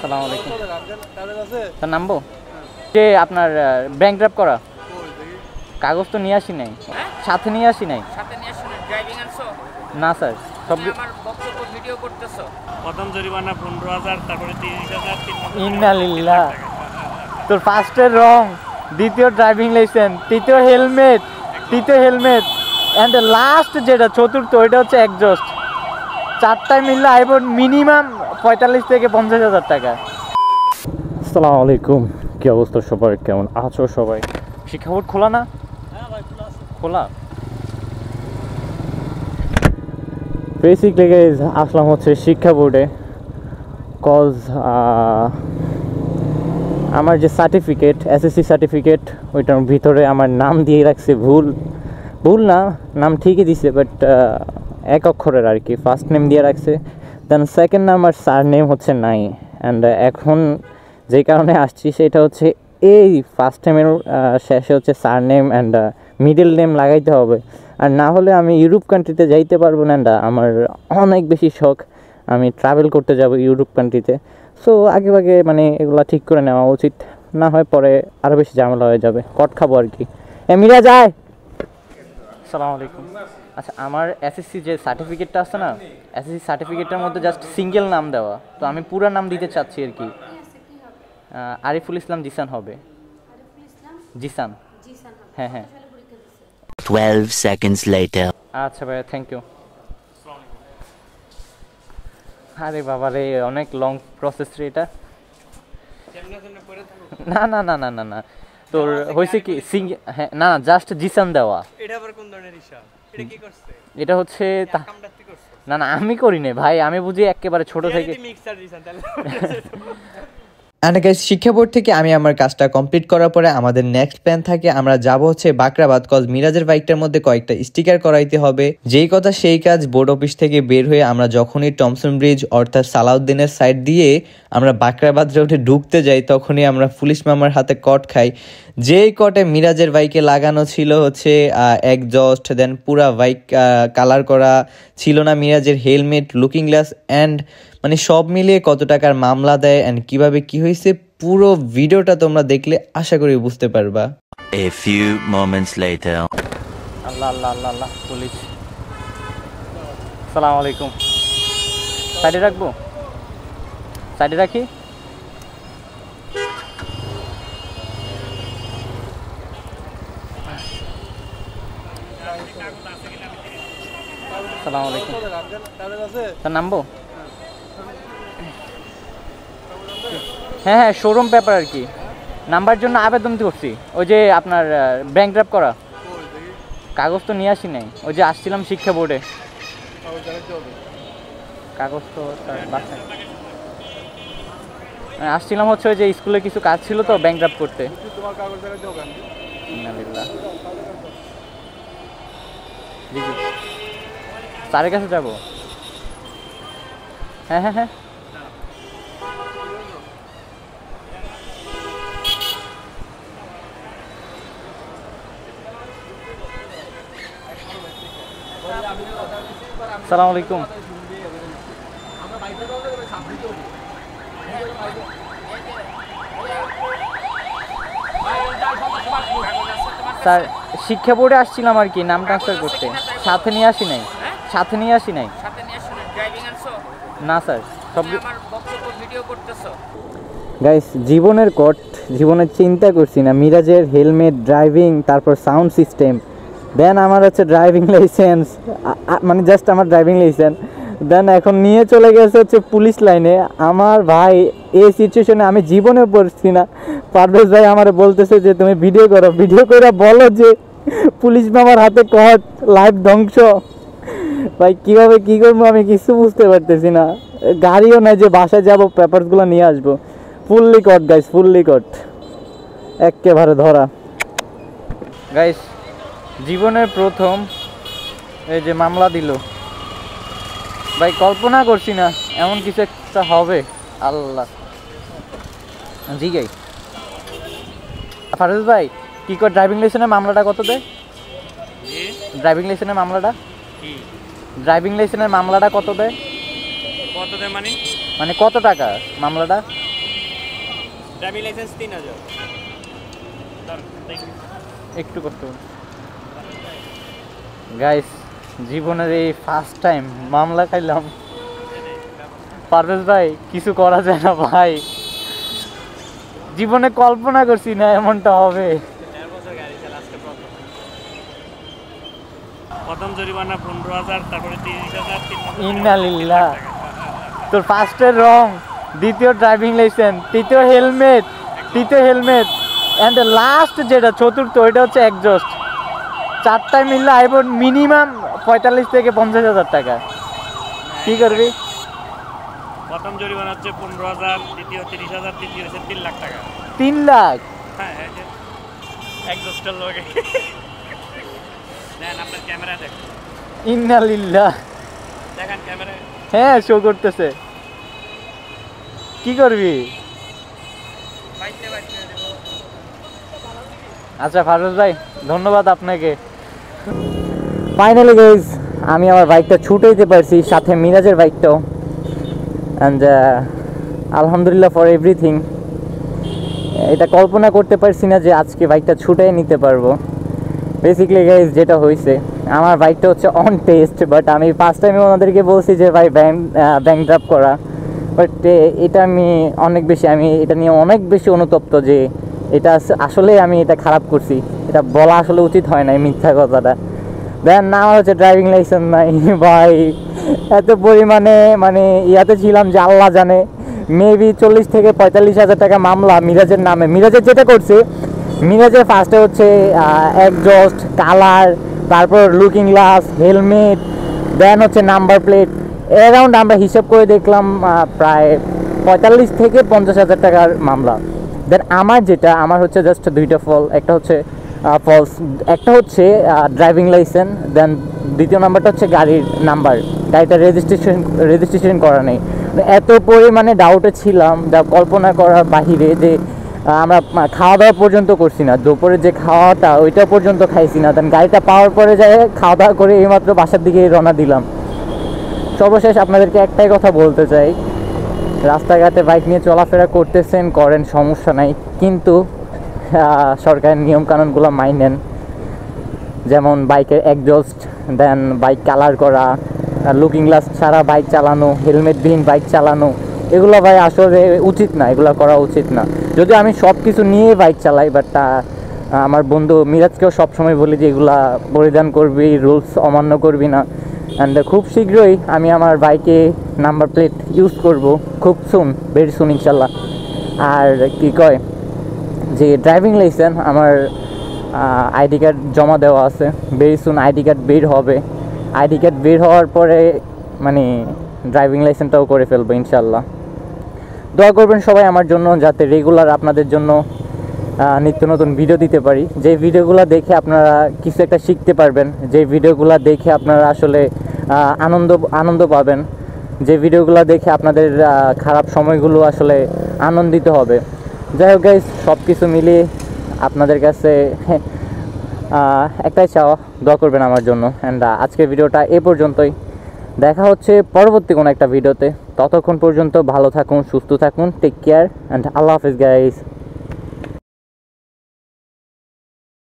আসসালামু আলাইকুম। তার নামবো যে আপনার ব্যাংক ড্রাফট করা কাগজ তো নিয়ে আসি নাই, সাথে নিয়ে আসি নাই। না স্যার, সব বক্তব্য ভিডিও করতেছো। প্রথম জরিমানা 15,000, তারপরে 30,000। ইন্নালিল্লাহ। তোর ফার্স্টের রং, দ্বিতীয় ড্রাইভিং লাইসেন্স, তৃতীয় হেলমেট অ্যান্ড লাস্ট যেটা চতুর্থ ওইটা হচ্ছে এক্সজস্ট। চারটায় মিললে আইব মিনিমাম 45 থেকে 50,000 টাকা। আসসালামু আলাইকুম, কি অবস্থা সবার, কেমন আছো সবাই? শিক্ষা বোর্ড খোলা না? খোলা। বেসিকলি গাইজ আসলাম হচ্ছে শিক্ষা বোর্ডে, কজ আমার যে সার্টিফিকেট, এসএসসি সার্টিফিকেট, ওইটার ভিতরে আমার নাম দিয়ে রাখছে ভুল না, নাম ঠিকই দিছে বাট এক অক্ষরের আর কি, ফার্স্ট নেম দিয়ে রাখছে, দেন সেকেন্ড নাম আর সার নেম হচ্ছে নাই। অ্যান্ড এখন যেই কারণে আসছি সেটা হচ্ছে এই ফার্স্ট নেমের শেষে হচ্ছে সার নেম অ্যান্ড মিডল নেম লাগাইতে হবে, আর না হলে আমি ইউরোপ কান্ট্রিতে যাইতে পারবো না। আমার অনেক বেশি শখ, আমি ট্রাভেল করতে যাব ইউরোপ কান্ট্রিতে। সো আগে মানে এগুলো ঠিক করে নেওয়া উচিত, না হয় পরে আরও বেশি ঝামেলা হয়ে যাবে, কট খাবো আর কি। মিরা যায়। আসসালামু আলাইকুম। আচ্ছা, আমার এসএসসি যে সার্টিফিকেটটা আছে না, এসএসসি সার্টিফিকেটের মধ্যে জাস্ট সিঙ্গেল নাম দেওয়া, তো আমি পুরো নাম দিতে চাচ্ছি আর কি। আরিফুল ইসলাম জিসান হবে। জিসান, হ্যাঁ হ্যাঁ। 12 seconds later. আচ্ছা ভাইয়া, থ্যাংক ইউ। আরে বাবা রে, অনেক লং প্রসেস রে এটা। না না না না না না, তোর হয়েছে কি হ্যাঁ, না জাস্ট জিসান দেওয়া। এটা আবার কোন ধরনের হিসাব? এটা কি করছে? এটা হচ্ছে না না, আমি করি না ভাই, আমি বুঝি একেবারে ছোট থেকে। মিক্সার দিছেন তাহলে। অ্যান্ড গাইস, শিক্ষা বোর্ড থেকে আমি আমার কাজটা কমপ্লিট করার পরে আমাদের নেক্সট প্ল্যান থাকে আমরা যাব হচ্ছে বাকরাবাদ, কজ মিরাজের বাইকটার মধ্যে কয়েকটা স্টিকার করাইতে হবে। যেই কথা সেই কাজ, বোর্ড অফিস থেকে বের হয়ে আমরা যখনই টমসন ব্রিজ অর্থাৎ সালাউদ্দিনের সাইড দিয়ে আমরা বাকরাবাদ রোডে ঢুকতে যাই, তখনই আমরা পুলিশ মামার হাতে কট খাই। যেই কটে মিরাজের বাইকে লাগানো ছিল হচ্ছে এক্সজস্ট, দেন পুরা বাইক কালার করা ছিল না, মিরাজের হেলমেট, লুকিং গ্লাস অ্যান্ড মানে সব মিলিয়ে কত টাকার মামলা দেয় অ্যান্ড কিভাবে কি হয়েছে, পুরো ভিডিওটা তোমরা দেখলে আশা করি বুঝতে পারবা। A few moments later. Allah Allah Allah Allah, police. আসসালামু আলাইকুম। সাইডে রাখবো, সাইডে রাখি। আসসালামু আলাইকুম। তার নামবো? হ্যাঁ হ্যাঁ, শোরুম পেপার আর কি, নাম্বার জন্য আবেদন করছি। ওই যে আপনার ব্যাংক ড্রাফট করা কাগজ তো নিয়ে আসি নাই, ওই যে আসছিলাম শিক্ষা বোর্ডে, কাগজ তো বাসায় আসছিলাম হচ্ছে ওই যে স্কুলে কিছু কাজ ছিল তো ব্যাংক ড্রাফট করতে। জি জি, স্যারের কাছে যাবো। হ্যাঁ হ্যাঁ হ্যাঁ। আসসালামু আলাইকুম। স্যার, শিক্ষা বোর্ডে আসছিলাম আর কি, নাম ট্রান্সফার করতে, সাথে নিয়ে আসি নাই। না স্যার, সব ভিডিও করতেছো। গাইস, জীবনের কট, জীবনের চিন্তা করছি না, মিরাজের হেলমেট, ড্রাইভিং, তারপর সাউন্ড সিস্টেম, দেন আমার হচ্ছে ড্রাইভিং লাইসেন্স, মানে জাস্ট আমার ড্রাইভিং লাইসেন্স, দেন এখন নিয়ে চলে গেছে হচ্ছে পুলিশ লাইনে। আমার ভাই এই সিচুয়েশনে আমি জীবনে পড়ছি না। পারভেজ ভাই আমার বলতেছে যে তুমি ভিডিও করে বলো যে পুলিশ মামার হাতে কট, লাইফ ধ্বংস। ভাই কীভাবে কী করবো আমি কিছু বুঝতে পারতেছি না, গাড়িও নাই যে বাসায় যাবো পেপারসগুলো নিয়ে আসবো। ফুললি কট গাইস, ফুললি কট, একেবারে ধরা। গাইস, জীবনের প্রথম এই যে মামলা দিল ভাই, কল্পনা করছি না এমন কিছু একটা হবে। আল্লাহ। জি গাই, ফারুজ ভাই কি করে ড্রাইভিং লাইসেন্সের মামলাটা কত দেয়? ড্রাইভিং লাইসেন্সের মামলাটা কত দেয় মানে কত টাকা মামলাটা? Driving licence 3000। একটু কষ্ট গাইস, জীবনের এই ফার্স্ট টাইম মামলা খাইলাম। পারভেজ ভাই কিছু করা যায় না ভাই, জীবনে কল্পনা করছি না এমনটা হবে। প্রথম জরিমানা 15,000, তারপরে 30,000, 3,000। ইন্নালিল্লাহ, তোর ফার্স্টের রং, দ্বিতীয় ড্রাইভিং লাইসেন্স, তৃতীয় হেলমেট অ্যান্ড লাস্ট যেটা চতুর্থ ওইটা হচ্ছে এক্সজস্ট। চারটায় মিললে আইব মিনিমাম 45 থেকে 50,000 টাকা। কি করবি? প্রথম জরিমানা হচ্ছে 15,000, দ্বিতীয় 30,000, তৃতীয় হচ্ছে 3 লাখ টাকা। 3 লাখ? হ্যাঁ হ্যাঁ, এক্সস্টার লগে দেন আপনার ক্যামেরা দেখ। ইন্নালিল্লাহ, দেখেন ক্যামেরায়। হ্যাঁ শো করতেছে। কি করবি? বাইতে দেব। আচ্ছা ফারুজ ভাই, ধন্যবাদ আপনাকে। ফাইনালি গাইজ, আমি আমার বাইকটা ছুটে দিতে পারছি, সাথে মিরাজের বাইকটাও। অ্যান্ড আলহামদুলিল্লাহ ফর এভরিথিং। এটা কল্পনা করতে পারছি না যে আজকে বাইকটা ছুটে নিতে পারবো। বেসিক্যালি গাইজ যেটা হয়েছে, আমার বাইকটা হচ্ছে অন টেস্ট, বাট আমি ফার্স্ট টাইমে ওনাদেরকে বলছি যে ভাই ব্যাংক ড্রাপ করা। বাট এটা আমি এটা নিয়ে অনেক বেশি অনুতপ্ত যে এটা আসলে আমি এটা খারাপ করছি, এটা বলা আসলে উচিত হয় না, এই মিথ্যা কথাটা। দেন না, আমার হচ্ছে ড্রাইভিং লাইসেন্স নাই ভাই। এত পরিমাণে মানে ইয়াতে ছিলাম যে আল্লাহ জানে, মেবি 40 থেকে 45,000 টাকা মামলা মিরাজের নামে। মিরাজের যেটা করছে, মিরাজের ফার্স্টে হচ্ছে এক্সজস্ট, কালার, তারপর লুকিং গ্লাস, হেলমেট, দেন হচ্ছে নাম্বার প্লেট। অ্যারাউন্ড আমরা হিসাব করে দেখলাম প্রায় 45 থেকে 50,000 টাকার মামলা। দেন আমার হচ্ছে জাস্ট দুইটা একটা হচ্ছে ফলস, একটা হচ্ছে ড্রাইভিং লাইসেন্স, দেন দ্বিতীয় নাম্বারটা হচ্ছে গাড়ির নাম্বার, গাড়িটা রেজিস্ট্রেশন করা নেই। এত পরিমাণে ডাউটে ছিলাম যা কল্পনা করার বাহিরে, যে আমরা খাওয়া দাওয়া পর্যন্ত করছি না, দুপুরে যে খাওয়াটা ওইটা পর্যন্ত খাইছি না। দেন গাড়িটা পাওয়ার পরে যায় খাওয়া দাওয়া করে এইমাত্র বাসার দিকে রওনা দিলাম। সর্বশেষ আপনাদেরকে একটাই কথা বলতে চাই, রাস্তাঘাটে বাইক নিয়ে চলাফেরা করতেছেন করেন, সমস্যা নাই, কিন্তু সরকারের নিয়মকানুনগুলো মাইনেন। যেমন বাইকের এক্সজস্ট, দেন বাইক কালার করা, লুকিং গ্লাস ছাড়া বাইক চালানো, হেলমেটবিহীন বাইক চালানো, এগুলো ভাই আসলে উচিত না, এগুলো করা উচিত না। যদিও আমি সব কিছু নিয়ে বাইক চালাই, বাট আমার বন্ধু মিরাজকেও সবসময় বলি যে এগুলা পরিধান করবি, রুলস অমান্য করবি না। অ্যান্ড খুব শীঘ্রই আমি আমার বাইকে নাম্বার প্লেট ইউজ করব, খুব ভেরি সুন ইনশাল্লাহ। আর কি কয় যে ড্রাইভিং লাইসেন্স আমার আইডি কার্ড জমা দেওয়া আছে, ভেরি সুন আইডি কার্ড বের হবে। আইডি কার্ড বের হওয়ার পরে মানে ড্রাইভিং লাইসেন্সটাও করে ফেলবো ইনশাল্লাহ। দোয়া করবেন সবাই আমার জন্য, যাতে রেগুলার আপনাদের জন্য নিত্য নতুন ভিডিও দিতে পারি। যে ভিডিওগুলো দেখে আপনারা কিছু একটা শিখতে পারবেন, যে ভিডিওগুলো দেখে আপনারা আসলে আনন্দ পাবেন, যে ভিডিওগুলো দেখে আপনাদের খারাপ সময়গুলো আসলে আনন্দিত হবে। যাই হোক গাইস, সব কিছু মিলিয়ে আপনাদের কাছে একটাই চাওয়া, দোয়া করবেন আমার জন্য। অ্যান্ড আজকের ভিডিওটা এ পর্যন্তই, দেখা হচ্ছে পরবর্তী কোনো একটা ভিডিওতে। ততক্ষণ পর্যন্ত ভালো থাকুন, সুস্থ থাকুন, টেক কেয়ার অ্যান্ড আল্লাহ হাফিজ গাইস।